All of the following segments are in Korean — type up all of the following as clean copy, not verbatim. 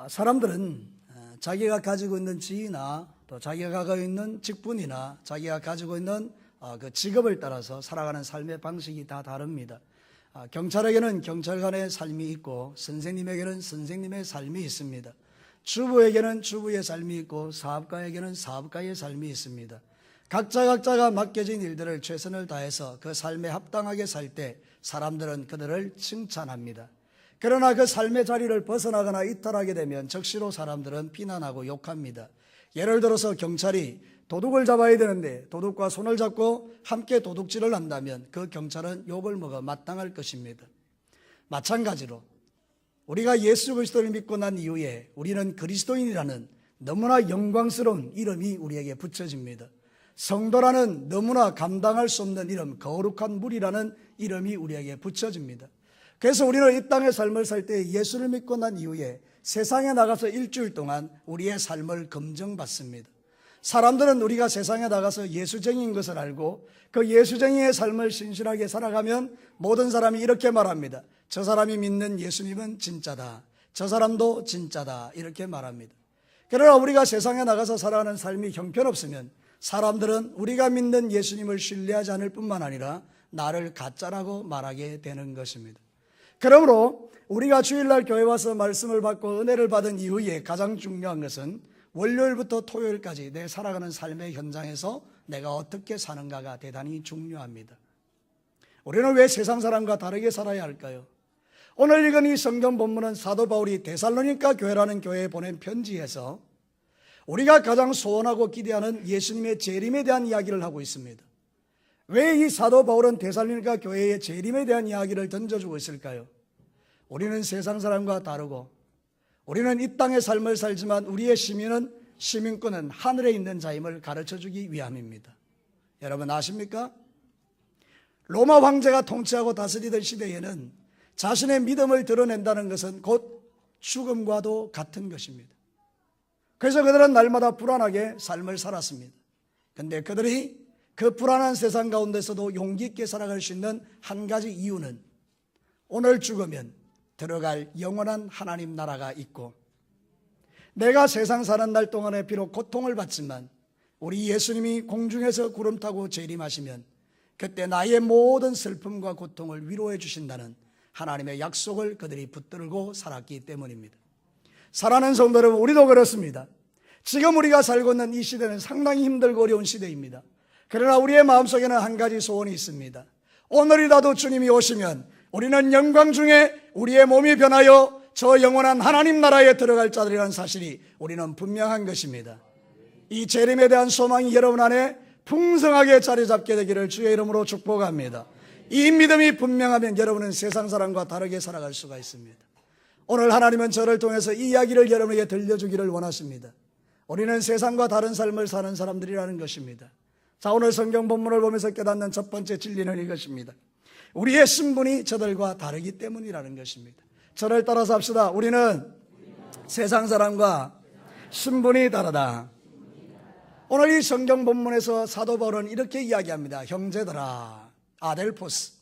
사람들은 자기가 가지고 있는 지위나 또 자기가 가지고 있는 직분이나 자기가 가지고 있는 그 직업을 따라서 살아가는 삶의 방식이 다 다릅니다. 경찰에게는 경찰관의 삶이 있고 선생님에게는 선생님의 삶이 있습니다. 주부에게는 주부의 삶이 있고 사업가에게는 사업가의 삶이 있습니다. 각자가 맡겨진 일들을 최선을 다해서 그 삶에 합당하게 살 때 사람들은 그들을 칭찬합니다. 그러나 그 삶의 자리를 벗어나거나 이탈하게 되면 적시로 사람들은 비난하고 욕합니다. 예를 들어서 경찰이 도둑을 잡아야 되는데 도둑과 손을 잡고 함께 도둑질을 한다면 그 경찰은 욕을 먹어 마땅할 것입니다. 마찬가지로 우리가 예수 그리스도를 믿고 난 이후에 우리는 그리스도인이라는 너무나 영광스러운 이름이 우리에게 붙여집니다. 성도라는 너무나 감당할 수 없는 이름, 거룩한 물이라는 이름이 우리에게 붙여집니다. 그래서 우리는 이 땅의 삶을 살 때 예수를 믿고 난 이후에 세상에 나가서 일주일 동안 우리의 삶을 검증받습니다. 사람들은 우리가 세상에 나가서 예수쟁이인 것을 알고 그 예수쟁이의 삶을 신실하게 살아가면 모든 사람이 이렇게 말합니다. 저 사람이 믿는 예수님은 진짜다. 저 사람도 진짜다. 이렇게 말합니다. 그러나 우리가 세상에 나가서 살아가는 삶이 형편없으면 사람들은 우리가 믿는 예수님을 신뢰하지 않을 뿐만 아니라 나를 가짜라고 말하게 되는 것입니다. 그러므로 우리가 주일날 교회 와서 말씀을 받고 은혜를 받은 이후에 가장 중요한 것은 월요일부터 토요일까지 내 살아가는 삶의 현장에서 내가 어떻게 사는가가 대단히 중요합니다. 우리는 왜 세상 사람과 다르게 살아야 할까요? 오늘 읽은 이 성경 본문은 사도 바울이 데살로니가 교회라는 교회에 보낸 편지에서 우리가 가장 소원하고 기대하는 예수님의 재림에 대한 이야기를 하고 있습니다. 왜 이 사도 바울은 데살로니가 교회의 재림에 대한 이야기를 던져주고 있을까요? 우리는 세상 사람과 다르고 우리는 이 땅의 삶을 살지만 우리의 시민권은 하늘에 있는 자임을 가르쳐주기 위함입니다. 여러분 아십니까? 로마 황제가 통치하고 다스리던 시대에는 자신의 믿음을 드러낸다는 것은 곧 죽음과도 같은 것입니다. 그래서 그들은 날마다 불안하게 삶을 살았습니다. 그런데 그들이 그 불안한 세상 가운데서도 용기 있게 살아갈 수 있는 한 가지 이유는 오늘 죽으면 들어갈 영원한 하나님 나라가 있고 내가 세상 사는 날 동안에 비록 고통을 받지만 우리 예수님이 공중에서 구름 타고 재림하시면 그때 나의 모든 슬픔과 고통을 위로해 주신다는 하나님의 약속을 그들이 붙들고 살았기 때문입니다. 사랑하는 성도 여러분, 우리도 그렇습니다. 지금 우리가 살고 있는 이 시대는 상당히 힘들고 어려운 시대입니다. 그러나 우리의 마음속에는 한 가지 소원이 있습니다. 오늘이라도 주님이 오시면 우리는 영광 중에 우리의 몸이 변하여 저 영원한 하나님 나라에 들어갈 자들이라는 사실이 우리는 분명한 것입니다. 이 재림에 대한 소망이 여러분 안에 풍성하게 자리 잡게 되기를 주의 이름으로 축복합니다. 이 믿음이 분명하면 여러분은 세상 사람과 다르게 살아갈 수가 있습니다. 오늘 하나님은 저를 통해서 이 이야기를 여러분에게 들려주기를 원하십니다. 우리는 세상과 다른 삶을 사는 사람들이라는 것입니다. 자, 오늘 성경 본문을 보면서 깨닫는 첫 번째 진리는 이것입니다. 우리의 신분이 저들과 다르기 때문이라는 것입니다. 저를 따라서 합시다. 우리는 세상 사람과 신분이 다르다. 오늘 이 성경 본문에서 사도 바울은 이렇게 이야기합니다. 형제들아, 아델포스.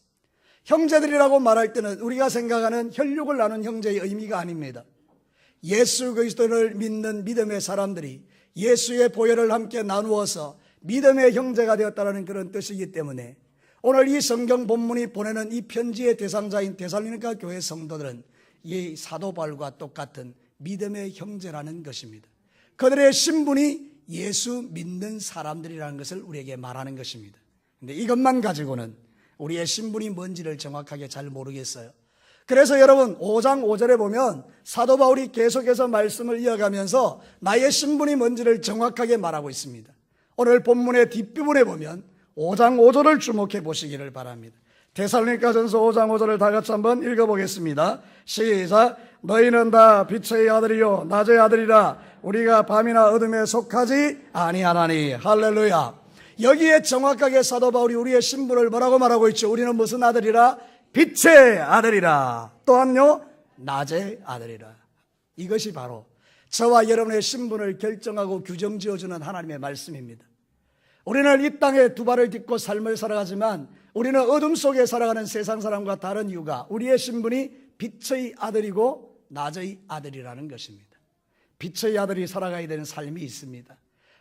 형제들이라고 말할 때는 우리가 생각하는 혈육을 나눈 형제의 의미가 아닙니다. 예수 그리스도를 믿는 믿음의 사람들이 예수의 보혈을 함께 나누어서 믿음의 형제가 되었다는 그런 뜻이기 때문에 오늘 이 성경 본문이 보내는 이 편지의 대상자인 데살로니가 교회 성도들은 이 사도 바울과 똑같은 믿음의 형제라는 것입니다. 그들의 신분이 예수 믿는 사람들이라는 것을 우리에게 말하는 것입니다. 그런데 이것만 가지고는 우리의 신분이 뭔지를 정확하게 잘 모르겠어요. 그래서 여러분 5장 5절에 보면 사도 바울이 계속해서 말씀을 이어가면서 나의 신분이 뭔지를 정확하게 말하고 있습니다. 오늘 본문의 뒷부분에 보면 5장 5절을 주목해 보시기를 바랍니다. 데살로니가전서 5장 5절을 다 같이 한번 읽어보겠습니다. 시작. 너희는 다 빛의 아들이요 낮의 아들이라 우리가 밤이나 어둠에 속하지 아니하나니. 할렐루야. 여기에 정확하게 사도 바울이 우리의 신분을 뭐라고 말하고 있죠? 우리는 무슨 아들이라? 빛의 아들이라. 또한요 낮의 아들이라. 이것이 바로 저와 여러분의 신분을 결정하고 규정 지어주는 하나님의 말씀입니다. 우리는 이 땅에 두 발을 딛고 삶을 살아가지만 우리는 어둠 속에 살아가는 세상 사람과 다른 이유가 우리의 신분이 빛의 아들이고 낮의 아들이라는 것입니다. 빛의 아들이 살아가야 되는 삶이 있습니다.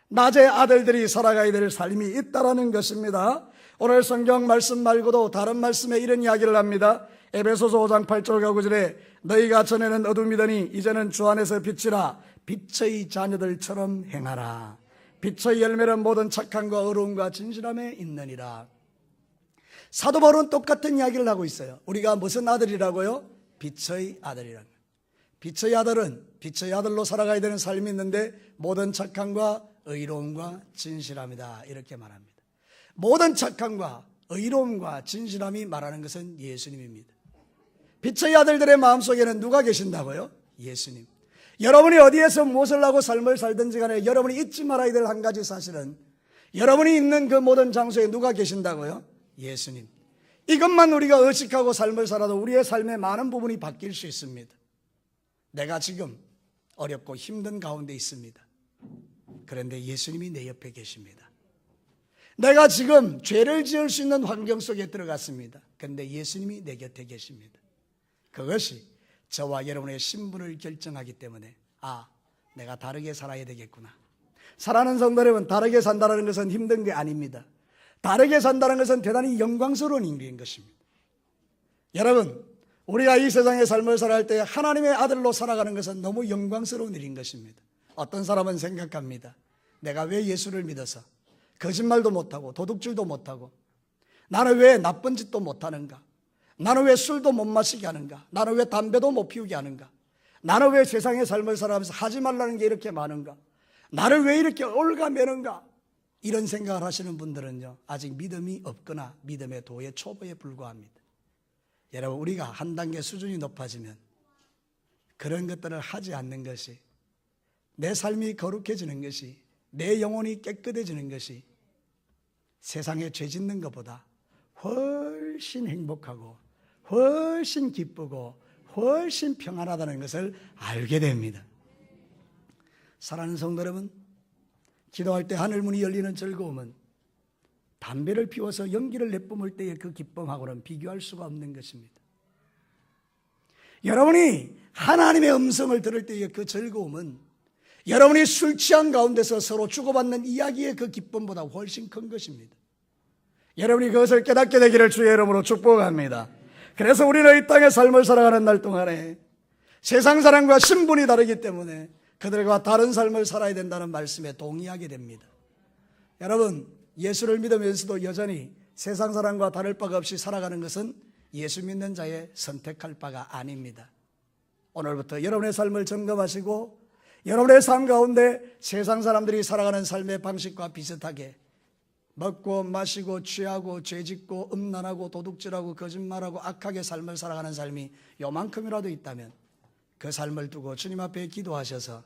낮의 아들들이 살아가야 될 삶이 있다라는 것입니다. 오늘 성경 말씀 말고도 다른 말씀에 이런 이야기를 합니다. 에베소서 5장 8절과 9절에 너희가 전에는 어둠이더니 이제는 주 안에서 빛이라 빛의 자녀들처럼 행하라. 빛의 열매는 모든 착함과 의로움과 진실함에 있느니라. 사도 바울은 똑같은 이야기를 하고 있어요. 우리가 무슨 아들이라고요? 빛의 아들이라는 거예요. 빛의 아들은 빛의 아들로 살아가야 되는 삶이 있는데 모든 착함과 의로움과 진실함이다 이렇게 말합니다. 모든 착함과 의로움과 진실함이 말하는 것은 예수님입니다. 빛의 아들들의 마음속에는 누가 계신다고요? 예수님. 여러분이 어디에서 무엇을 하고 삶을 살든지 간에 여러분이 잊지 말아야 될 한 가지 사실은 여러분이 있는 그 모든 장소에 누가 계신다고요? 예수님. 이것만 우리가 의식하고 삶을 살아도 우리의 삶의 많은 부분이 바뀔 수 있습니다. 내가 지금 어렵고 힘든 가운데 있습니다. 그런데 예수님이 내 옆에 계십니다. 내가 지금 죄를 지을 수 있는 환경 속에 들어갔습니다. 그런데 예수님이 내 곁에 계십니다. 그것이 저와 여러분의 신분을 결정하기 때문에 내가 다르게 살아야 되겠구나. 사랑하는 성도 여러분, 다르게 산다는 것은 힘든 게 아닙니다. 다르게 산다는 것은 대단히 영광스러운 일인 것입니다. 여러분, 우리가 이 세상의 삶을 살아갈 때 하나님의 아들로 살아가는 것은 너무 영광스러운 일인 것입니다. 어떤 사람은 생각합니다. 내가 왜 예수를 믿어서 거짓말도 못하고 도둑질도 못하고 나는 왜 나쁜 짓도 못하는가? 나는 왜 술도 못 마시게 하는가? 나는 왜 담배도 못 피우게 하는가? 나는 왜 세상의 삶을 살아가면서 하지 말라는 게 이렇게 많은가? 나를 왜 이렇게 올가매는가? 이런 생각을 하시는 분들은요, 아직 믿음이 없거나 믿음의 도의 초보에 불과합니다. 여러분, 우리가 한 단계 수준이 높아지면 그런 것들을 하지 않는 것이, 내 삶이 거룩해지는 것이, 내 영혼이 깨끗해지는 것이 세상에 죄 짓는 것보다 훨씬 행복하고 훨씬 기쁘고 훨씬 평안하다는 것을 알게 됩니다. 사랑하는 성도 여러분, 기도할 때 하늘문이 열리는 즐거움은 담배를 피워서 연기를 내뿜을 때의 그 기쁨하고는 비교할 수가 없는 것입니다. 여러분이 하나님의 음성을 들을 때의 그 즐거움은 여러분이 술 취한 가운데서 서로 주고받는 이야기의 그 기쁨보다 훨씬 큰 것입니다. 여러분이 그것을 깨닫게 되기를 주의 이름으로 축복합니다. 그래서 우리는 이 땅의 삶을 살아가는 날 동안에 세상 사람과 신분이 다르기 때문에 그들과 다른 삶을 살아야 된다는 말씀에 동의하게 됩니다. 여러분, 예수를 믿으면서도 여전히 세상 사람과 다를 바가 없이 살아가는 것은 예수 믿는 자의 선택할 바가 아닙니다. 오늘부터 여러분의 삶을 점검하시고 여러분의 삶 가운데 세상 사람들이 살아가는 삶의 방식과 비슷하게 먹고 마시고 취하고 죄짓고 음란하고 도둑질하고 거짓말하고 악하게 삶을 살아가는 삶이 요만큼이라도 있다면 그 삶을 두고 주님 앞에 기도하셔서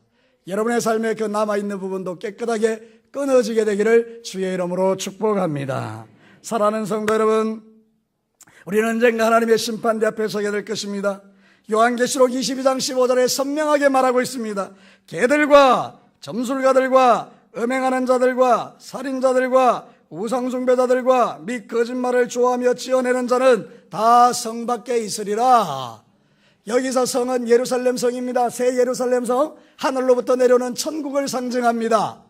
여러분의 삶에 그 남아있는 부분도 깨끗하게 끊어지게 되기를 주의 이름으로 축복합니다. 사랑하는 성도 여러분, 우리는 언젠가 하나님의 심판대 앞에 서게 될 것입니다. 요한계시록 22장 15절에 선명하게 말하고 있습니다. 개들과 점술가들과 음행하는 자들과 살인자들과 우상숭배자들과 및 거짓말을 좋아하며 지어내는 자는 다 성 밖에 있으리라. 여기서 성은 예루살렘 성입니다. 새 예루살렘 성, 하늘로부터 내려오는 천국을 상징합니다.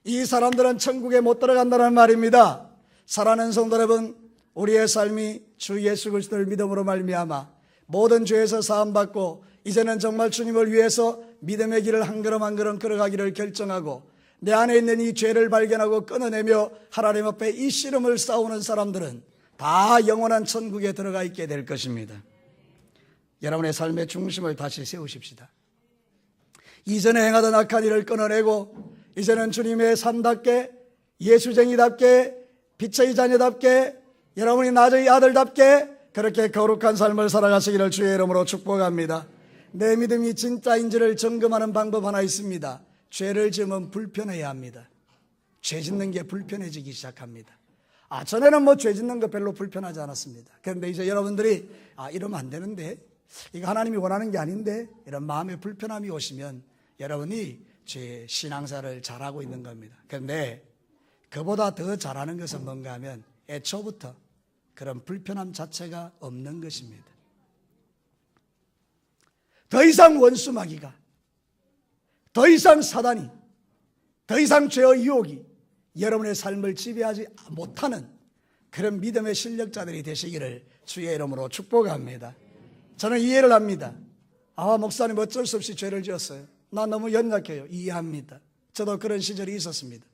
이 사람들은 천국에 못 들어간다는 말입니다. 사랑하는 성도 여러분, 우리의 삶이 주 예수 그리스도를 믿음으로 말미암아 모든 죄에서 사함받고 이제는 정말 주님을 위해서 믿음의 길을 한 걸음 한 걸음 걸어가기를 결정하고 내 안에 있는 이 죄를 발견하고 끊어내며 하나님 앞에 이 씨름을 싸우는 사람들은 다 영원한 천국에 들어가 있게 될 것입니다. 여러분의 삶의 중심을 다시 세우십시다. 이전에 행하던 악한 일을 끊어내고 이제는 주님의 삶답게, 예수쟁이답게, 빛의 자녀답게, 여러분이 낮의 아들답게 그렇게 거룩한 삶을 살아가시기를 주의 이름으로 축복합니다. 내 믿음이 진짜인지를 점검하는 방법 하나 있습니다. 죄를 지으면 불편해야 합니다. 죄 짓는 게 불편해지기 시작합니다. 전에는 죄 짓는 거 별로 불편하지 않았습니다. 그런데 이제 여러분들이 이러면 안 되는데, 이거 하나님이 원하는 게 아닌데, 이런 마음의 불편함이 오시면 여러분이 제 신앙사를 잘하고 있는 겁니다. 그런데 그보다 더 잘하는 것은 뭔가 하면 애초부터 그런 불편함 자체가 없는 것입니다. 더 이상 원수마귀가, 더 이상 사단이, 더 이상 죄의 유혹이 여러분의 삶을 지배하지 못하는 그런 믿음의 실력자들이 되시기를 주의 이름으로 축복합니다. 저는 이해를 합니다. 목사님 어쩔 수 없이 죄를 지었어요. 나 너무 연약해요. 이해합니다. 저도 그런 시절이 있었습니다.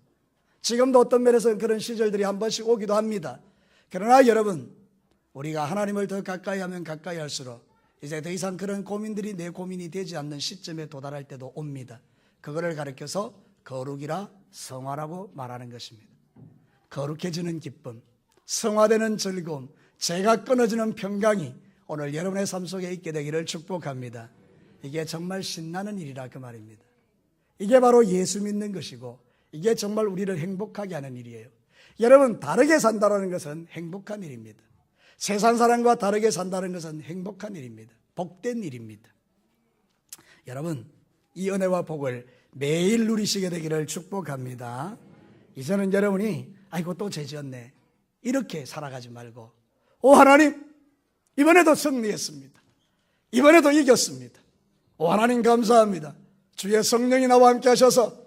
지금도 어떤 면에서는 그런 시절들이 한 번씩 오기도 합니다. 그러나 여러분, 우리가 하나님을 더 가까이 하면 가까이 할수록 이제 더 이상 그런 고민들이 내 고민이 되지 않는 시점에 도달할 때도 옵니다. 그거를 가르쳐서 거룩이라 성화라고 말하는 것입니다. 거룩해지는 기쁨, 성화되는 즐거움, 죄가 끊어지는 평강이 오늘 여러분의 삶 속에 있게 되기를 축복합니다. 이게 정말 신나는 일이라 그 말입니다. 이게 바로 예수 믿는 것이고 이게 정말 우리를 행복하게 하는 일이에요. 여러분, 다르게 산다는 것은 행복한 일입니다. 세상 사람과 다르게 산다는 것은 행복한 일입니다. 복된 일입니다. 여러분, 이 은혜와 복을 매일 누리시게 되기를 축복합니다. 이제는 여러분이 아이고 또 죄 지었네 이렇게 살아가지 말고, 하나님 이번에도 승리했습니다. 이번에도 이겼습니다. 하나님 감사합니다. 주의 성령이 나와 함께 하셔서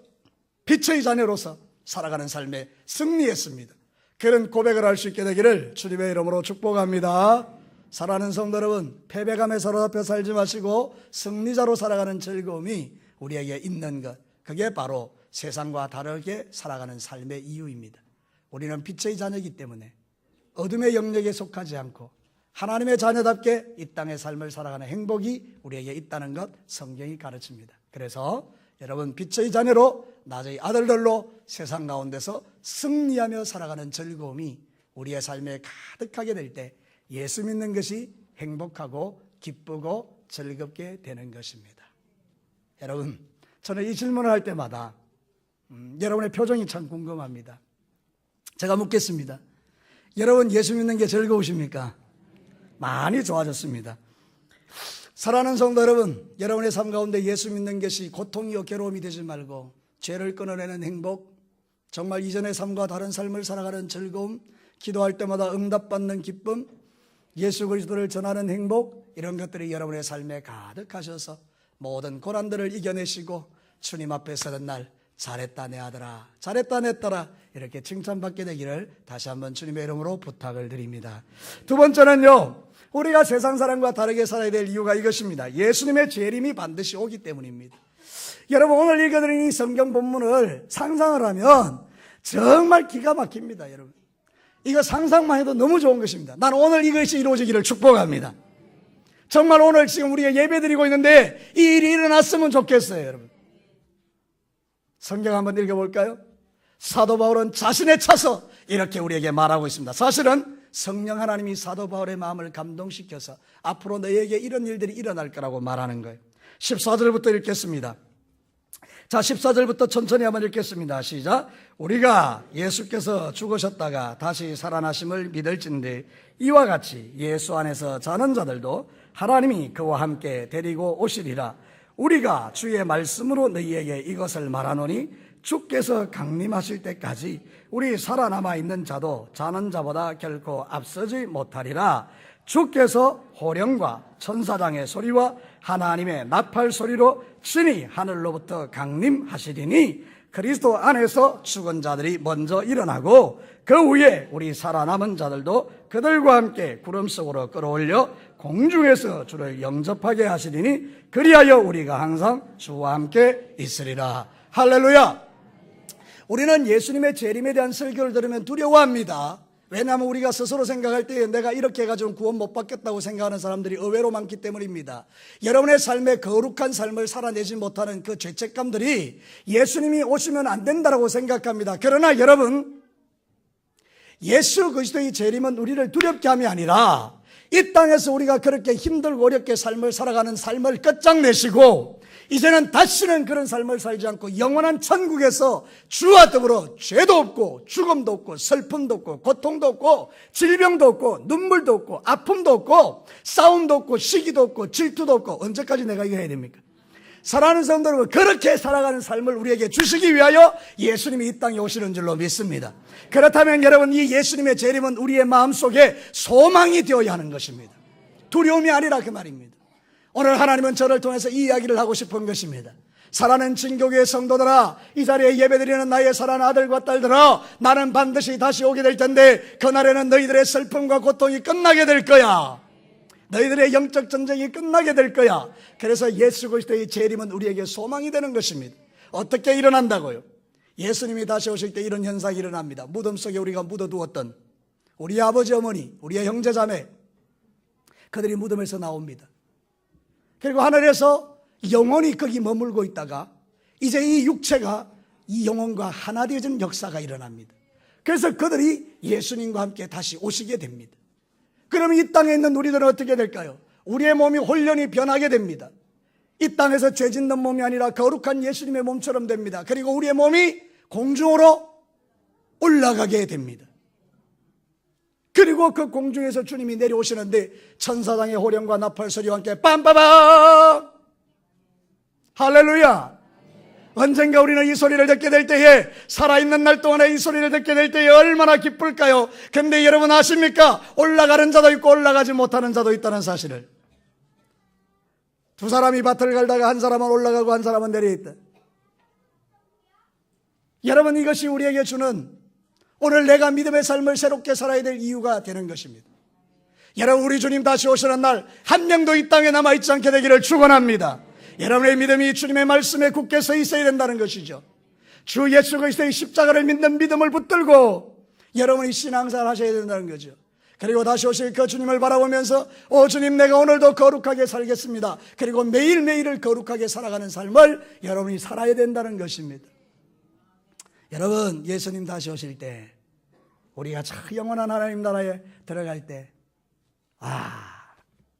빛의 자녀로서 살아가는 삶에 승리했습니다. 그런 고백을 할 수 있게 되기를 주님의 이름으로 축복합니다. 사랑하는 성도 여러분, 패배감에 사로잡혀 살지 마시고 승리자로 살아가는 즐거움이 우리에게 있는 것, 그게 바로 세상과 다르게 살아가는 삶의 이유입니다. 우리는 빛의 자녀이기 때문에 어둠의 영역에 속하지 않고 하나님의 자녀답게 이 땅의 삶을 살아가는 행복이 우리에게 있다는 것 성경이 가르칩니다. 그래서 여러분, 빛의 자녀로 낮의 아들들로 세상 가운데서 승리하며 살아가는 즐거움이 우리의 삶에 가득하게 될 때 예수 믿는 것이 행복하고 기쁘고 즐겁게 되는 것입니다. 여러분, 저는 이 질문을 할 때마다 여러분의 표정이 참 궁금합니다. 제가 묻겠습니다. 여러분, 예수 믿는 게 즐거우십니까? 많이 좋아졌습니다. 사랑하는 성도 여러분, 여러분의 삶 가운데 예수 믿는 것이 고통이요 괴로움이 되지 말고 죄를 끊어내는 행복, 정말 이전의 삶과 다른 삶을 살아가는 즐거움, 기도할 때마다 응답받는 기쁨, 예수 그리스도를 전하는 행복, 이런 것들이 여러분의 삶에 가득하셔서 모든 고난들을 이겨내시고 주님 앞에 서는 날 잘했다 내 아들아, 잘했다 내 딸아 이렇게 칭찬받게 되기를 다시 한번 주님의 이름으로 부탁을 드립니다. 두 번째는요, 우리가 세상 사람과 다르게 살아야 될 이유가 이것입니다. 예수님의 재림이 반드시 오기 때문입니다. 여러분, 오늘 읽어드린 이 성경 본문을 상상을 하면 정말 기가 막힙니다. 여러분, 이거 상상만 해도 너무 좋은 것입니다. 나는 오늘 이것이 이루어지기를 축복합니다. 정말 오늘 지금 우리가 예배드리고 있는데 이 일이 일어났으면 좋겠어요. 여러분, 성경 한번 읽어볼까요? 사도 바울은 자신에 차서 이렇게 우리에게 말하고 있습니다. 사실은 성령 하나님이 사도 바울의 마음을 감동시켜서 앞으로 너에게 이런 일들이 일어날 거라고 말하는 거예요. 14절부터 읽겠습니다. 자, 14절부터 천천히 한번 읽겠습니다. 시작. 우리가 예수께서 죽으셨다가 다시 살아나심을 믿을진데 이와 같이 예수 안에서 자는 자들도 하나님이 그와 함께 데리고 오시리라. 우리가 주의 말씀으로 너희에게 이것을 말하노니 주께서 강림하실 때까지 우리 살아남아 있는 자도 자는 자보다 결코 앞서지 못하리라. 주께서 호령과 천사장의 소리와 하나님의 나팔 소리로 친히 하늘로부터 강림하시리니 그리스도 안에서 죽은 자들이 먼저 일어나고 그 후에 우리 살아남은 자들도 그들과 함께 구름 속으로 끌어올려 공중에서 주를 영접하게 하시리니 그리하여 우리가 항상 주와 함께 있으리라. 할렐루야. 우리는 예수님의 재림에 대한 설교를 들으면 두려워합니다. 왜냐하면 우리가 스스로 생각할 때 내가 이렇게 해가지고 구원 못 받겠다고 생각하는 사람들이 의외로 많기 때문입니다. 여러분의 삶에 거룩한 삶을 살아내지 못하는 그 죄책감들이 예수님이 오시면 안 된다고 생각합니다. 그러나 여러분, 예수 그리스도의 재림은 우리를 두렵게 함이 아니라 이 땅에서 우리가 그렇게 힘들고 어렵게 삶을 살아가는 삶을 끝장내시고 이제는 다시는 그런 삶을 살지 않고 영원한 천국에서 주와 더불어 죄도 없고 죽음도 없고 슬픔도 없고 고통도 없고 질병도 없고 눈물도 없고 아픔도 없고 싸움도 없고 시기도 없고 질투도 없고 언제까지 내가 이거 해야 됩니까? 사랑하는 성도 여러분, 그렇게 살아가는 삶을 우리에게 주시기 위하여 예수님이 이 땅에 오시는 줄로 믿습니다. 그렇다면 여러분, 이 예수님의 재림은 우리의 마음속에 소망이 되어야 하는 것입니다. 두려움이 아니라 그 말입니다. 오늘 하나님은 저를 통해서 이 이야기를 하고 싶은 것입니다. 사랑하는 진교교의 성도들아, 이 자리에 예배드리는 나의 사랑하는 아들과 딸들아, 나는 반드시 다시 오게 될 텐데 그날에는 너희들의 슬픔과 고통이 끝나게 될 거야. 너희들의 영적 전쟁이 끝나게 될 거야. 그래서 예수 그리스도의 재림은 우리에게 소망이 되는 것입니다. 어떻게 일어난다고요? 예수님이 다시 오실 때 이런 현상이 일어납니다. 무덤 속에 우리가 묻어두었던 우리 아버지 어머니, 우리의 형제 자매, 그들이 무덤에서 나옵니다. 그리고 하늘에서 영혼이 거기 머물고 있다가 이제 이 육체가 이 영혼과 하나 되어진 역사가 일어납니다. 그래서 그들이 예수님과 함께 다시 오시게 됩니다. 그러면 이 땅에 있는 우리들은 어떻게 될까요? 우리의 몸이 홀연히 변하게 됩니다. 이 땅에서 죄 짓는 몸이 아니라 거룩한 예수님의 몸처럼 됩니다. 그리고 우리의 몸이 공중으로 올라가게 됩니다. 그리고 그 공중에서 주님이 내려오시는데 천사장의 호령과 나팔 소리와 함께 빰빠밤! 할렐루야! 언젠가 우리는 이 소리를 듣게 될 때에, 살아있는 날 동안에 이 소리를 듣게 될 때에 얼마나 기쁠까요? 근데 여러분 아십니까? 올라가는 자도 있고 올라가지 못하는 자도 있다는 사실을. 두 사람이 밭을 갈다가 한 사람은 올라가고 한 사람은 내려있다. 여러분, 이것이 우리에게 주는 오늘 내가 믿음의 삶을 새롭게 살아야 될 이유가 되는 것입니다. 여러분, 우리 주님 다시 오시는 날 한 명도 이 땅에 남아있지 않게 되기를 축원합니다. 여러분의 믿음이 주님의 말씀에 굳게 서 있어야 된다는 것이죠. 주 예수 그리스도의 십자가를 믿는 믿음을 붙들고 여러분이 신앙생활 하셔야 된다는 거죠. 그리고 다시 오실 그 주님을 바라보면서 오 주님, 내가 오늘도 거룩하게 살겠습니다. 그리고 매일매일을 거룩하게 살아가는 삶을 여러분이 살아야 된다는 것입니다. 여러분, 예수님 다시 오실 때 우리가 참 영원한 하나님 나라에 들어갈 때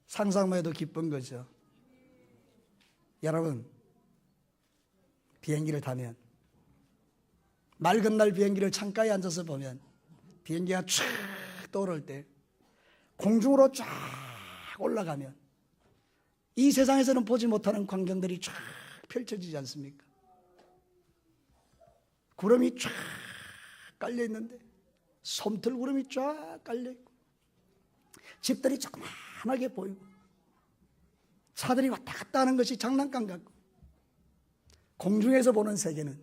상상만 해도 기쁜 거죠. 여러분, 비행기를 타면 맑은 날 비행기를 창가에 앉아서 보면 비행기가 쫙 떠오를 때 공중으로 쫙 올라가면 이 세상에서는 보지 못하는 광경들이 쫙 펼쳐지지 않습니까? 구름이 쫙 깔려 있는데 솜털 구름이 쫙 깔려 있고 집들이 조그만하게 보이고 차들이 왔다 갔다 하는 것이 장난감 같고, 공중에서 보는 세계는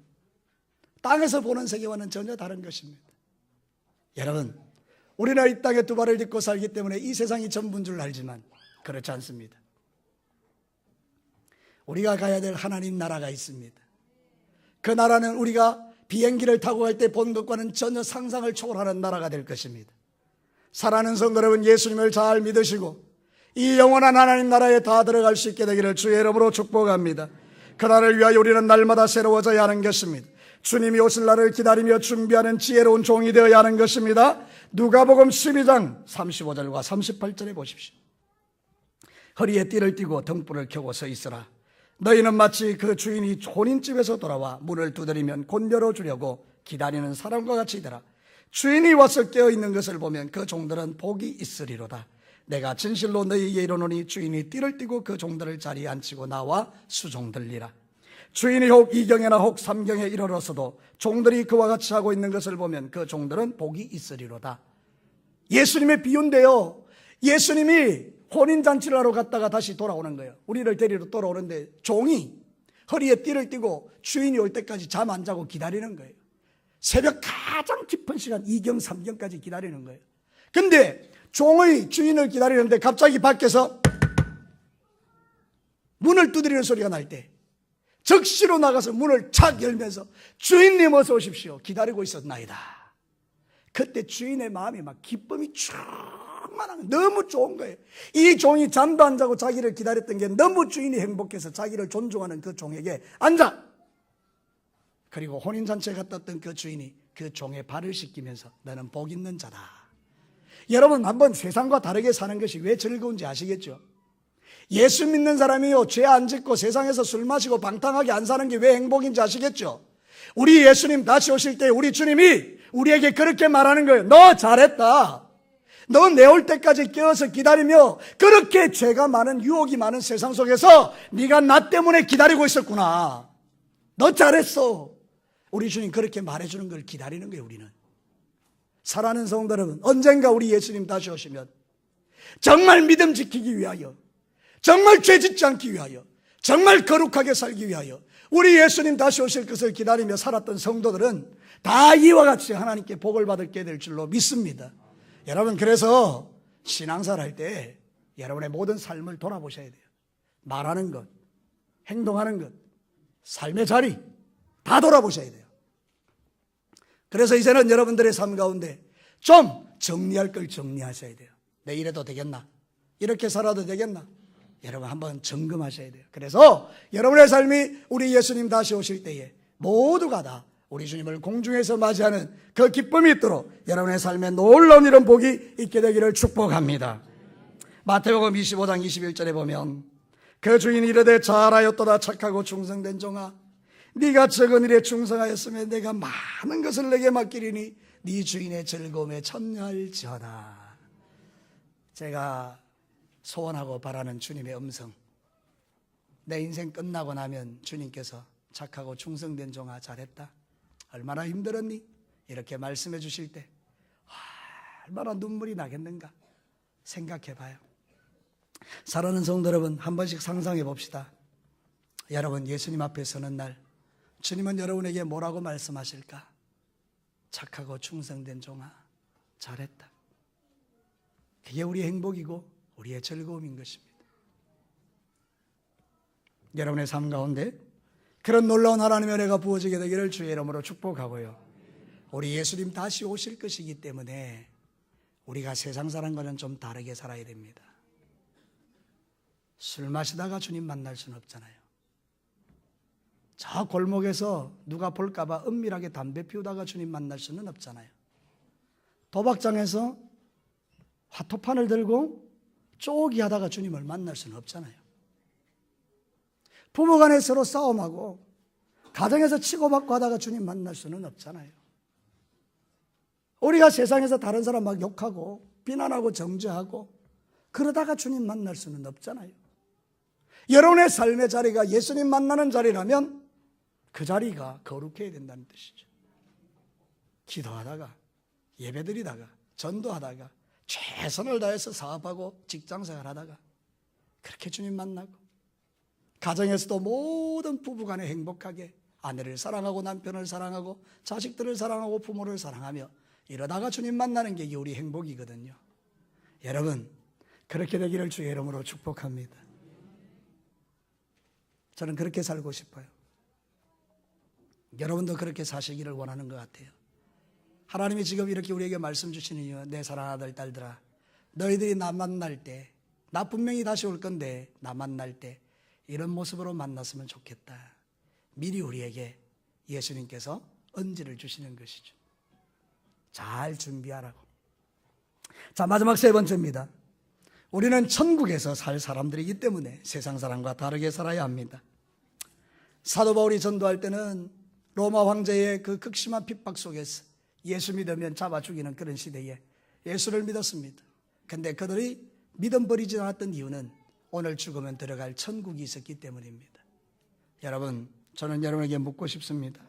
땅에서 보는 세계와는 전혀 다른 것입니다. 여러분, 우리는 이 땅에 두 발을 딛고 살기 때문에 이 세상이 전부인 줄 알지만 그렇지 않습니다. 우리가 가야 될 하나님 나라가 있습니다. 그 나라는 우리가 비행기를 타고 갈 때 본 것과는 전혀 상상을 초월하는 나라가 될 것입니다. 사랑하는 성도 여러분, 예수님을 잘 믿으시고 이 영원한 하나님 나라에 다 들어갈 수 있게 되기를 주의 이름으로 축복합니다. 그날을 위하여 우리는 날마다 새로워져야 하는 것입니다. 주님이 오실 날을 기다리며 준비하는 지혜로운 종이 되어야 하는 것입니다. 누가복음 12장 35절과 38절에 보십시오. 허리에 띠를 띠고 등불을 켜고 서 있으라. 너희는 마치 그 주인이 혼인집에서 돌아와 문을 두드리면 곧 열어주려고 기다리는 사람과 같이 되라. 주인이 와서 깨어있는 것을 보면 그 종들은 복이 있으리로다. 내가 진실로 너희에게 이르노니 주인이 띠를 띠고 그 종들을 자리에 앉히고 나와 수종들리라. 주인이 혹 2경에나 혹 3경에 이르러서도 종들이 그와 같이 하고 있는 것을 보면 그 종들은 복이 있으리로다. 예수님의 비유인데요, 예수님이 혼인잔치를 하러 갔다가 다시 돌아오는 거예요. 우리를 데리러 돌아오는데 종이 허리에 띠를 띠고 주인이 올 때까지 잠 안 자고 기다리는 거예요. 새벽 가장 깊은 시간 2경 3경까지 기다리는 거예요. 근데 종의 주인을 기다리는데 갑자기 밖에서 문을 두드리는 소리가 날 때 적시로 나가서 문을 착 열면서 주인님 어서 오십시오, 기다리고 있었나이다. 그때 주인의 마음이 막 기쁨이 충만한, 너무 좋은 거예요. 이 종이 잠도 안 자고 자기를 기다렸던 게 너무 주인이 행복해서 자기를 존중하는 그 종에게 앉아. 그리고 혼인잔치에 갔다 왔던 그 주인이 그 종의 발을 씻기면서 너는 복 있는 자다. 여러분, 한번 세상과 다르게 사는 것이 왜 즐거운지 아시겠죠? 예수 믿는 사람이요, 죄 안 짓고 세상에서 술 마시고 방탕하게 안 사는 게 왜 행복인지 아시겠죠? 우리 예수님 다시 오실 때 우리 주님이 우리에게 그렇게 말하는 거예요. 너 잘했다. 너 내 올 때까지 깨어서 기다리며 그렇게 죄가 많은, 유혹이 많은 세상 속에서 네가 나 때문에 기다리고 있었구나. 너 잘했어. 우리 주님 그렇게 말해주는 걸 기다리는 거예요. 우리는. 사랑하는 성도 여러분, 언젠가 우리 예수님 다시 오시면 정말 믿음 지키기 위하여 정말 죄 짓지 않기 위하여, 정말 거룩하게 살기 위하여 우리 예수님 다시 오실 것을 기다리며 살았던 성도들은 다 이와 같이 하나님께 복을 받게 될 줄로 믿습니다. 여러분, 그래서 신앙생활 할 때 여러분의 모든 삶을 돌아보셔야 돼요. 말하는 것, 행동하는 것, 삶의 자리 다 돌아보셔야 돼요. 그래서 이제는 여러분들의 삶 가운데 좀 정리할 걸 정리하셔야 돼요. 내 이래도 되겠나? 이렇게 살아도 되겠나? 여러분 한번 점검하셔야 돼요. 그래서 여러분의 삶이 우리 예수님 다시 오실 때에 모두가 다 우리 주님을 공중에서 맞이하는 그 기쁨이 있도록 여러분의 삶에 놀라운 이런 복이 있게 되기를 축복합니다. 마태복음 25장 21절에 보면 그 주인이 이르되 잘하였도다 착하고 충성된 종아, 네가 적은 일에 충성하였으면 내가 많은 것을 내게 맡기리니 네 주인의 즐거움에 참여할지어다. 제가 소원하고 바라는 주님의 음성, 내 인생 끝나고 나면 주님께서 착하고 충성된 종아 잘했다, 얼마나 힘들었니? 이렇게 말씀해 주실 때 얼마나 눈물이 나겠는가 생각해 봐요. 사랑하는 성도 여러분, 한 번씩 상상해 봅시다. 여러분 예수님 앞에 서는 날 주님은 여러분에게 뭐라고 말씀하실까? 착하고 충성된 종아 잘했다. 그게 우리의 행복이고 우리의 즐거움인 것입니다. 여러분의 삶 가운데 그런 놀라운 하나님의 은혜가 부어지게 되기를 주의 이름으로 축복하고요, 우리 예수님 다시 오실 것이기 때문에 우리가 세상 사람과는 좀 다르게 살아야 됩니다. 술 마시다가 주님 만날 수는 없잖아요. 저 골목에서 누가 볼까봐 은밀하게 담배 피우다가 주님 만날 수는 없잖아요. 도박장에서 화토판을 들고 쪼기 하다가 주님을 만날 수는 없잖아요. 부부간에 서로 싸움하고 가정에서 치고받고 하다가 주님 만날 수는 없잖아요. 우리가 세상에서 다른 사람 막 욕하고 비난하고 정죄하고 그러다가 주님 만날 수는 없잖아요. 여러분의 삶의 자리가 예수님 만나는 자리라면 그 자리가 거룩해야 된다는 뜻이죠. 기도하다가 예배드리다가 전도하다가 최선을 다해서 사업하고 직장생활 하다가 그렇게 주님 만나고, 가정에서도 모든 부부간에 행복하게 아내를 사랑하고 남편을 사랑하고 자식들을 사랑하고 부모를 사랑하며 이러다가 주님 만나는 게 우리 행복이거든요. 여러분 그렇게 되기를 주의 이름으로 축복합니다. 저는 그렇게 살고 싶어요. 여러분도 그렇게 사시기를 원하는 것 같아요. 하나님이 지금 이렇게 우리에게 말씀 주시는 이유, 내 사랑하는 아들 딸들아, 너희들이 나 만날 때, 나 분명히 다시 올 건데 나 만날 때 이런 모습으로 만났으면 좋겠다. 미리 우리에게 예수님께서 언지를 주시는 것이죠. 잘 준비하라고. 자, 마지막 세 번째입니다. 우리는 천국에서 살 사람들이기 때문에 세상 사람과 다르게 살아야 합니다. 사도 바울이 전도할 때는 로마 황제의 그 극심한 핍박 속에서 예수 믿으면 잡아 죽이는 그런 시대에 예수를 믿었습니다. 그런데 그들이 믿음 버리지 않았던 이유는 오늘 죽으면 들어갈 천국이 있었기 때문입니다. 여러분, 저는 여러분에게 묻고 싶습니다.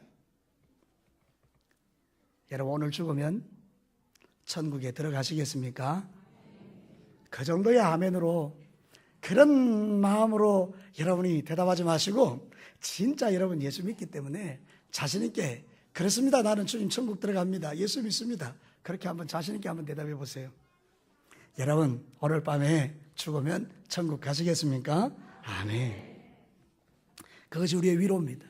여러분 오늘 죽으면 천국에 들어가시겠습니까? 그 정도의 아멘으로, 그런 마음으로 여러분이 대답하지 마시고 진짜 여러분 예수 믿기 때문에 자신 있게, 그렇습니다, 나는 주님 천국 들어갑니다, 예수 믿습니다, 그렇게 한번 자신 있게 한번 대답해 보세요. 여러분 오늘 밤에 죽으면 천국 가시겠습니까? 아멘. 그것이 우리의 위로입니다.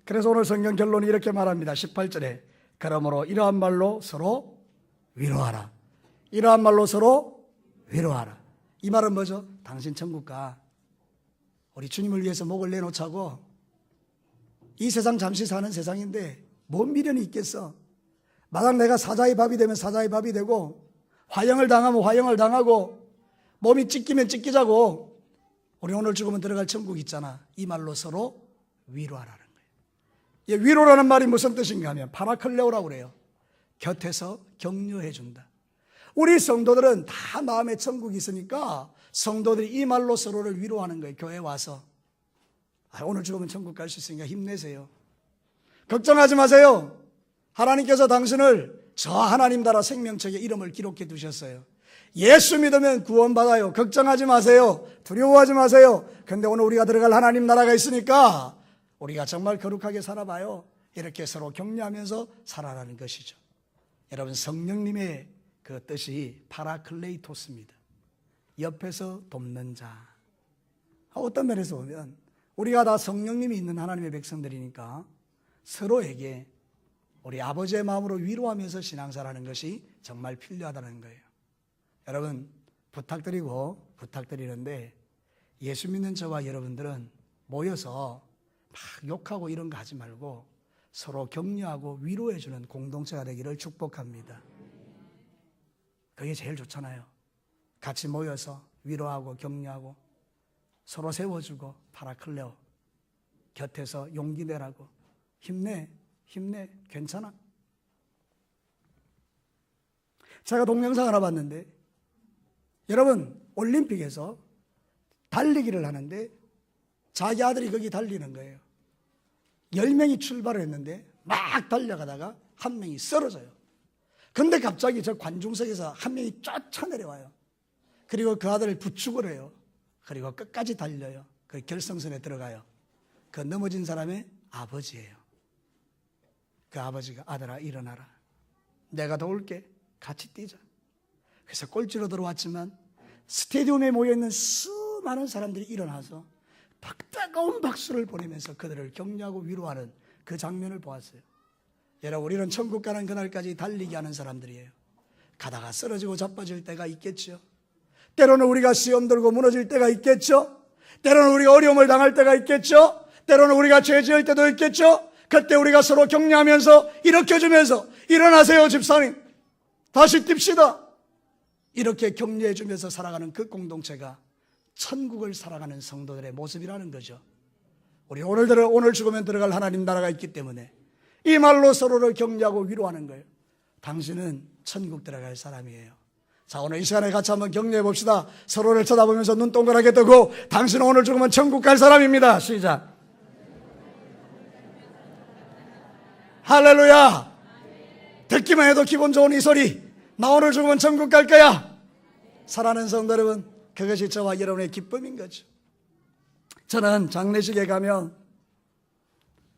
그래서 오늘 성경 결론이 이렇게 말합니다. 18절에 그러므로 이러한 말로 서로 위로하라. 이러한 말로 서로 위로하라. 이 말은 뭐죠? 당신 천국 가. 우리 주님을 위해서 목을 내놓자고. 이 세상 잠시 사는 세상인데 뭔 미련이 있겠어. 마당 내가 사자의 밥이 되면 사자의 밥이 되고, 화형을 당하면 화형을 당하고, 몸이 찢기면 찢기자고. 우리 오늘 죽으면 들어갈 천국 있잖아. 이 말로 서로 위로하라는 거예요. 위로라는 말이 무슨 뜻인가 하면 파라클레오라고 그래요. 곁에서 격려해 준다. 우리 성도들은 다 마음에 천국이 있으니까 성도들이 이 말로 서로를 위로하는 거예요. 교회에 와서 오늘 죽으면 천국 갈 수 있으니까 힘내세요. 걱정하지 마세요. 하나님께서 당신을 저 하나님 나라 생명책에 이름을 기록해 두셨어요. 예수 믿으면 구원받아요. 걱정하지 마세요. 두려워하지 마세요. 근데 오늘 우리가 들어갈 하나님 나라가 있으니까 우리가 정말 거룩하게 살아봐요. 이렇게 서로 격려하면서 살아라는 것이죠. 여러분, 성령님의 그 뜻이 파라클레이토스입니다. 옆에서 돕는 자. 어떤 면에서 보면 우리가 다 성령님이 있는 하나님의 백성들이니까 서로에게 우리 아버지의 마음으로 위로하면서 신앙생활하는 것이 정말 필요하다는 거예요. 여러분, 부탁드리는데 예수 믿는 저와 여러분들은 모여서 막 욕하고 이런 거 하지 말고 서로 격려하고 위로해주는 공동체가 되기를 축복합니다. 그게 제일 좋잖아요. 같이 모여서 위로하고 격려하고 서로 세워주고 파라클레오, 곁에서 용기 내라고, 힘내 괜찮아. 제가 동영상 하나 봤는데, 여러분, 올림픽에서 달리기를 하는데 자기 아들이 거기 달리는 거예요. 10명이 출발을 했는데 막 달려가다가 한 명이 쓰러져요. 근데 갑자기 저 관중석에서 한 명이 쫓아내려와요. 그리고 그 아들을 부축을 해요. 그리고 끝까지 달려요. 그 결승선에 들어가요. 그 넘어진 사람의 아버지예요. 그 아버지가 아들아 일어나라. 내가 도울게. 같이 뛰자. 그래서 꼴찌로 들어왔지만 스테디움에 모여있는 수많은 사람들이 일어나서 뜨거운 박수를 보내면서 그들을 격려하고 위로하는 그 장면을 보았어요. 여러분, 우리는 천국 가는 그날까지 달리기 하는 사람들이에요. 가다가 쓰러지고 자빠질 때가 있겠죠. 때로는 우리가 시험 들고 무너질 때가 있겠죠. 때로는 우리가 어려움을 당할 때가 있겠죠. 때로는 우리가 죄 지을 때도 있겠죠. 그때 우리가 서로 격려하면서 일으켜주면서 일어나세요 집사님, 다시 뜁시다, 이렇게 격려해주면서 살아가는 그 공동체가 천국을 살아가는 성도들의 모습이라는 거죠. 우리 오늘 죽으면 들어갈 하나님 나라가 있기 때문에 이 말로 서로를 격려하고 위로하는 거예요. 당신은 천국 들어갈 사람이에요. 자, 오늘 이 시간에 같이 한번 격려해 봅시다. 서로를 쳐다보면서 눈 동그랗게 뜨고, 당신은 오늘 죽으면 천국 갈 사람입니다. 시작. 할렐루야. 듣기만 해도 기분 좋은 이 소리, 나 오늘 죽으면 천국 갈 거야. 사랑하는 성도 여러분, 그것이 저와 여러분의 기쁨인 거죠. 저는 장례식에 가면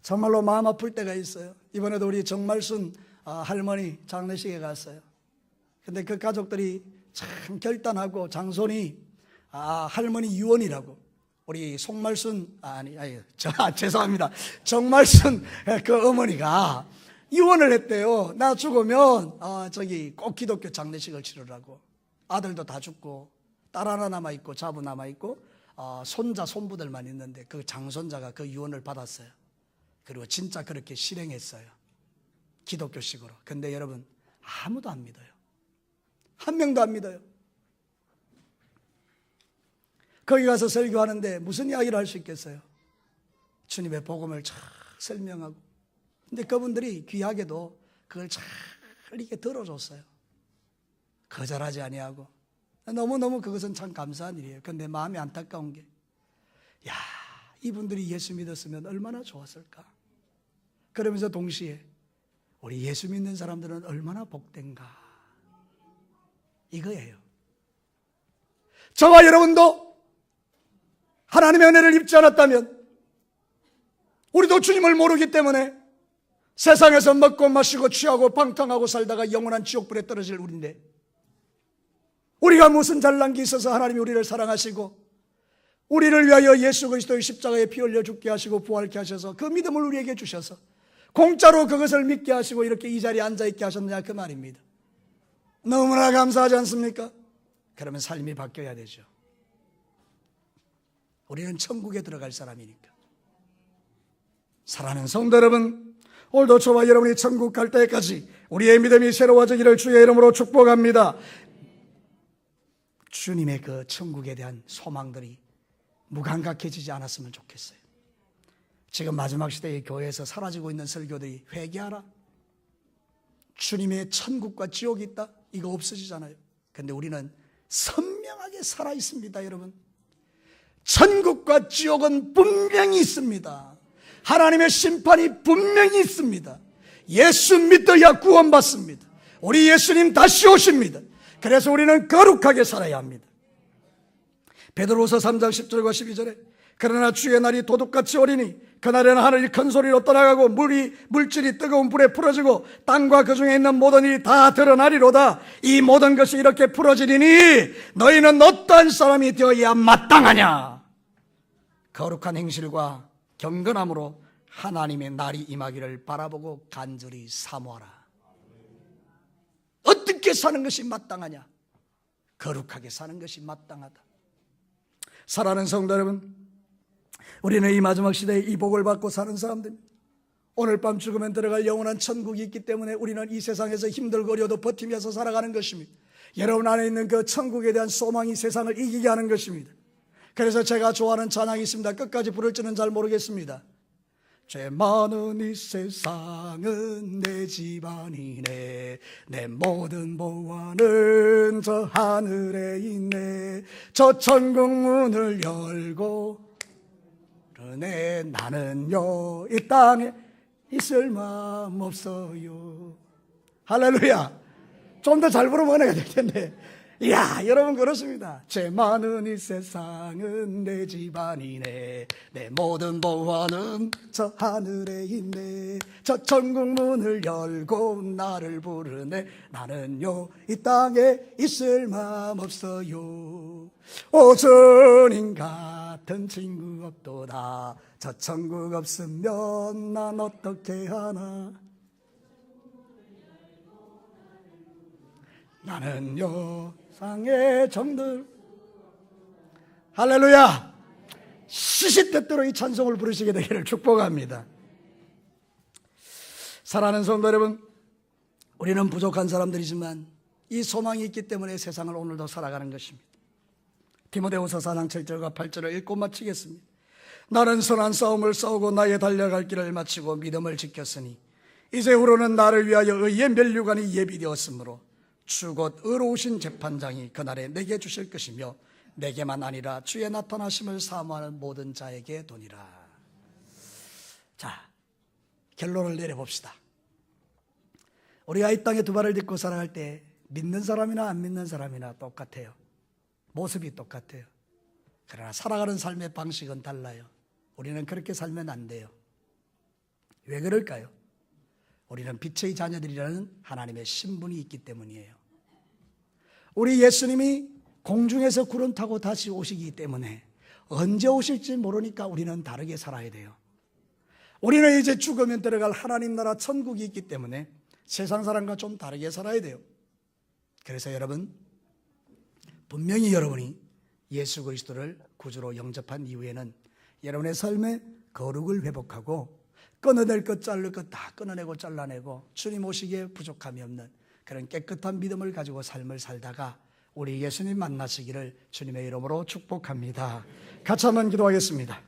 정말로 마음 아플 때가 있어요. 이번에도 우리 정말순 할머니 장례식에 갔어요. 근데 그 가족들이 참 결단하고, 장손이 할머니 유언이라고, 우리 송말순 죄송합니다, 정말순 그 어머니가 유언을 했대요. 나 죽으면 꼭 기독교 장례식을 치르라고. 아들도 다 죽고 딸 하나 남아있고 자부 남아있고 손자 손부들만 있는데 그 장손자가 그 유언을 받았어요. 그리고 진짜 그렇게 실행했어요, 기독교식으로. 근데 여러분, 아무도 안 믿어요. 한 명도 안 믿어요. 거기 가서 설교하는데 무슨 이야기를 할 수 있겠어요? 주님의 복음을 잘 설명하고. 근데 그분들이 귀하게도 그걸 잘 이렇게 들어줬어요. 거절하지 아니하고. 너무너무 그것은 참 감사한 일이에요. 그런데 마음이 안타까운 게, 이분들이 예수 믿었으면 얼마나 좋았을까. 그러면서 동시에 우리 예수 믿는 사람들은 얼마나 복된가, 이거예요. 저와 여러분도 하나님의 은혜를 입지 않았다면, 우리도 주님을 모르기 때문에 세상에서 먹고 마시고 취하고 방탕하고 살다가 영원한 지옥불에 떨어질 우리인데, 우리가 무슨 잘난 게 있어서 하나님이 우리를 사랑하시고 우리를 위하여 예수 그리스도의 십자가에 피 흘려 죽게 하시고 부활케 하셔서 그 믿음을 우리에게 주셔서 공짜로 그것을 믿게 하시고 이렇게 이 자리에 앉아있게 하셨느냐, 그 말입니다. 너무나 감사하지 않습니까? 그러면 삶이 바뀌어야 되죠. 우리는 천국에 들어갈 사람이니까. 사랑하는 성도 여러분, 오늘도 저와 여러분이 천국 갈 때까지 우리의 믿음이 새로워지기를 주의 이름으로 축복합니다. 주님의 그 천국에 대한 소망들이 무감각해지지 않았으면 좋겠어요. 지금 마지막 시대의 교회에서 사라지고 있는 설교들이, 회개하라, 주님의 천국과 지옥이 있다, 이거 없어지잖아요. 근데 우리는 선명하게 살아있습니다. 여러분, 천국과 지옥은 분명히 있습니다. 하나님의 심판이 분명히 있습니다. 예수 믿어야 구원받습니다. 우리 예수님 다시 오십니다. 그래서 우리는 거룩하게 살아야 합니다. 베드로후서 3장 10절과 12절에 그러나 주의 날이 도둑같이 오리니 그날에는 하늘이 큰 소리로 떠나가고 물질이 뜨거운 불에 풀어지고 땅과 그 중에 있는 모든 일이 다 드러나리로다. 이 모든 것이 이렇게 풀어지리니 너희는 어떠한 사람이 되어야 마땅하냐. 거룩한 행실과 경건함으로 하나님의 날이 임하기를 바라보고 간절히 사모하라. 어떻게 사는 것이 마땅하냐? 거룩하게 사는 것이 마땅하다. 사랑하는 성도 여러분, 우리는 이 마지막 시대에 이 복을 받고 사는 사람들입니다. 오늘 밤 죽으면 들어갈 영원한 천국이 있기 때문에 우리는 이 세상에서 힘들고 어려도 버티면서 살아가는 것입니다. 여러분 안에 있는 그 천국에 대한 소망이 세상을 이기게 하는 것입니다. 그래서 제가 좋아하는 찬양이 있습니다. 끝까지 부를지는 잘 모르겠습니다. 죄 많은 이 세상은 내 집안이네. 내 모든 보안은 저 하늘에 있네. 저 천국 문을 열고 그러네 나는요 이 땅에 있을 마음 없어요. 할렐루야. 좀 더 잘 부르면 은혜가 될 텐데. 이야, 여러분 그렇습니다. 죄 많은 이 세상은 내 집안이네. 내 모든 보안은 저 하늘에 있네. 저 천국 문을 열고 나를 부르네. 나는요 이 땅에 있을 마음 없어요. 오 주님 같은 친구 없도다. 저 천국 없으면 난 어떻게 하나. 나는요 상의 정들. 할렐루야. 시시때때로 이 찬송을 부르시게 되기를 축복합니다. 사랑하는 성도 여러분, 우리는 부족한 사람들이지만 이 소망이 있기 때문에 세상을 오늘도 살아가는 것입니다. 디모데후서 4장 7절과 8절을 읽고 마치겠습니다. 나는 선한 싸움을 싸우고 나의 달려갈 길을 마치고 믿음을 지켰으니 이제후로는 나를 위하여 의의 면류관이 예비되었으므로 주 곧 의로우신 재판장이 그날에 내게 주실 것이며 내게만 아니라 주의 나타나심을 사모하는 모든 자에게 도니라. 자, 결론을 내려봅시다. 우리가 이 땅에 두 발을 딛고 살아갈 때 믿는 사람이나 안 믿는 사람이나 똑같아요. 모습이 똑같아요. 그러나 살아가는 삶의 방식은 달라요. 우리는 그렇게 살면 안 돼요. 왜 그럴까요? 우리는 빛의 자녀들이라는 하나님의 신분이 있기 때문이에요. 우리 예수님이 공중에서 구름 타고 다시 오시기 때문에 언제 오실지 모르니까 우리는 다르게 살아야 돼요. 우리는 이제 죽으면 들어갈 하나님 나라 천국이 있기 때문에 세상 사람과 좀 다르게 살아야 돼요. 그래서 여러분, 분명히 여러분이 예수 그리스도를 구주로 영접한 이후에는 여러분의 삶에 거룩을 회복하고 끊어낼 것 자를 것 다 끊어내고 잘라내고 주님 오시기에 부족함이 없는 그런 깨끗한 믿음을 가지고 삶을 살다가 우리 예수님 만나시기를 주님의 이름으로 축복합니다. 같이 한번 기도하겠습니다.